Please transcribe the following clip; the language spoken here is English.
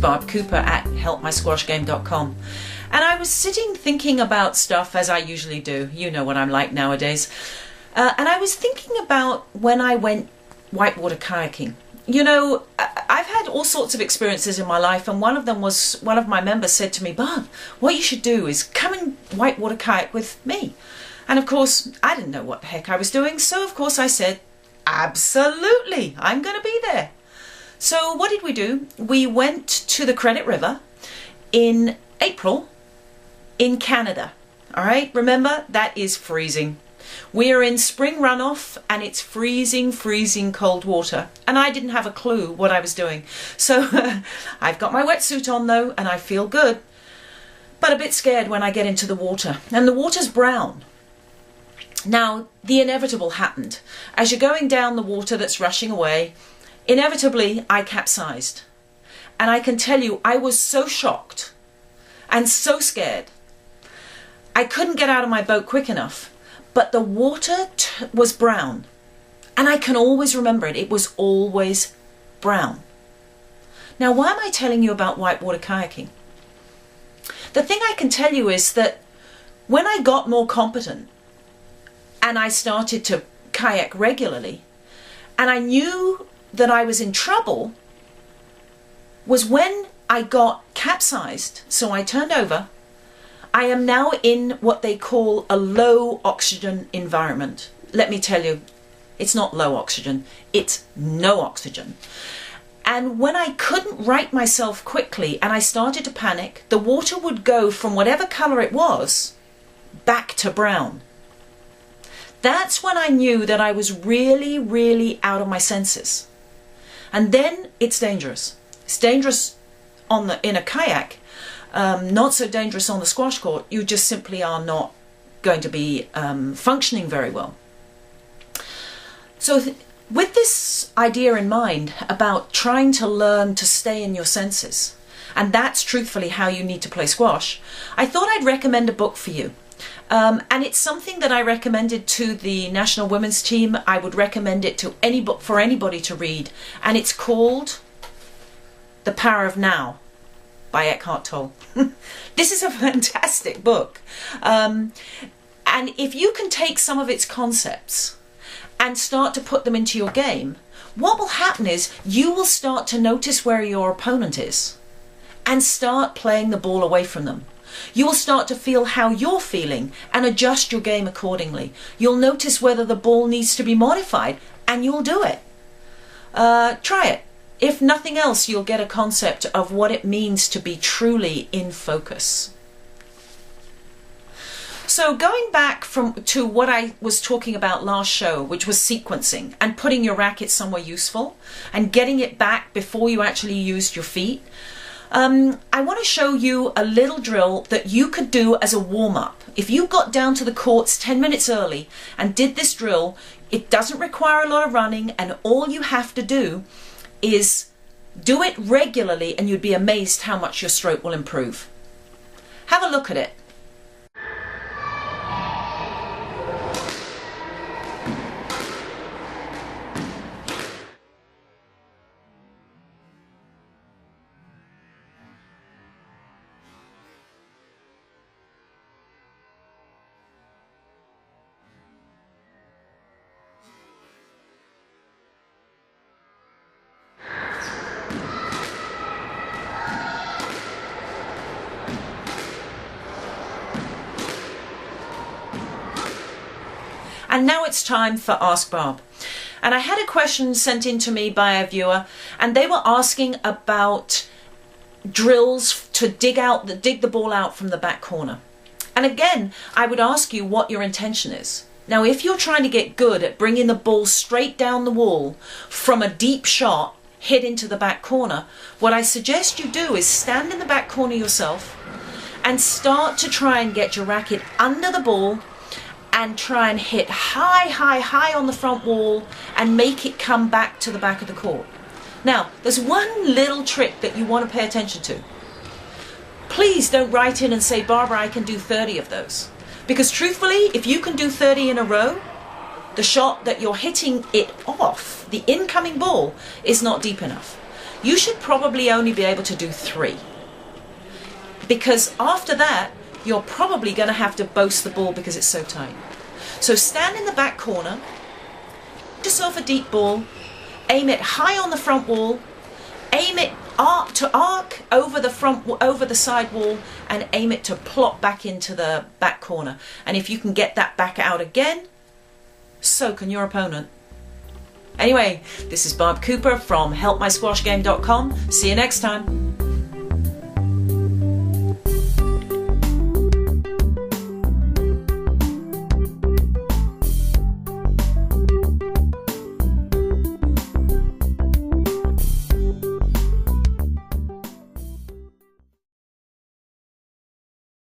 Barb Cooper at helpmysquashgame.com. And I was sitting thinking about stuff as I usually do. You know what I'm like nowadays. And I was thinking about when I went whitewater kayaking. You know, I've had all sorts of experiences in my life, and one of them was one of my members said to me, Barb, what you should do is come and whitewater kayak with me. And of course, I didn't know what the heck I was doing, so of course I said, absolutely, I'm going to be there. So what did we do? We went to the Credit River in April in Canada. All right, remember, that is freezing. We are in spring runoff and it's freezing, freezing cold water. And I didn't have a clue what I was doing. So I've got my wetsuit on though, and I feel good, but a bit scared when I get into the water. And the water's brown. Now, the inevitable happened. As you're going down the water that's rushing away, inevitably I capsized. And I can tell you, I was so shocked and so scared. I couldn't get out of my boat quick enough. But the water was brown, and I can always remember it. It was always brown. Now, why am I telling you about whitewater kayaking? The thing I can tell you is that when I got more competent and I started to kayak regularly, and I knew that I was in trouble, was when I got capsized. So I turned over. I am now in what they call a low oxygen environment. Let me tell you, it's not low oxygen, it's no oxygen. And when I couldn't right myself quickly and I started to panic, the water would go from whatever color it was back to brown. That's when I knew that I was really, really out of my senses. And then it's dangerous. It's dangerous in a kayak. Not so dangerous on the squash court. You just simply are not going to be functioning very well. So with this idea in mind about trying to learn to stay in your senses, and that's truthfully how you need to play squash, I thought I'd recommend a book for you. And it's something that I recommended to the national women's team. I would recommend it to for anybody to read, and it's called The Power of Now by Ekhart Tolle. This is a fantastic book. And if you can take some of its concepts and start to put them into your game, what will happen is you will start to notice where your opponent is and start playing the ball away from them. You will start to feel how you're feeling and adjust your game accordingly. You'll notice whether the ball needs to be modified, and you'll do it. Try it. If nothing else, you'll get a concept of what it means to be truly in focus. So going back to what I was talking about last show, which was sequencing and putting your racket somewhere useful and getting it back before you actually used your feet, I want to show you a little drill that you could do as a warm-up. If you got down to the courts 10 minutes early and did this drill, it doesn't require a lot of running, and all you have to do is do it regularly, and you'd be amazed how much your stroke will improve. Have a look at it. And now it's time for Ask Barb. And I had a question sent in to me by a viewer, and they were asking about drills to dig the ball out from the back corner. And again, I would ask you what your intention is. Now, if you're trying to get good at bringing the ball straight down the wall from a deep shot, hit into the back corner, what I suggest you do is stand in the back corner yourself and start to try and get your racket under the ball and try and hit high, high, high on the front wall and make it come back to the back of the court. Now, there's one little trick that you want to pay attention to. Please don't write in and say, Barbara, I can do 30 of those. Because truthfully, if you can do 30 in a row, the shot that you're hitting it off, the incoming ball, is not deep enough. you should probably only be able to do 3. Because after that, you're probably going to have to boast the ball because it's so tight. So stand in the back corner, get yourself a deep ball, aim it high on the front wall, aim it arc over the side wall, and aim it to plop back into the back corner. And if you can get that back out again, so can your opponent. Anyway, this is Barb Cooper from helpmysquashgame.com. See you next time.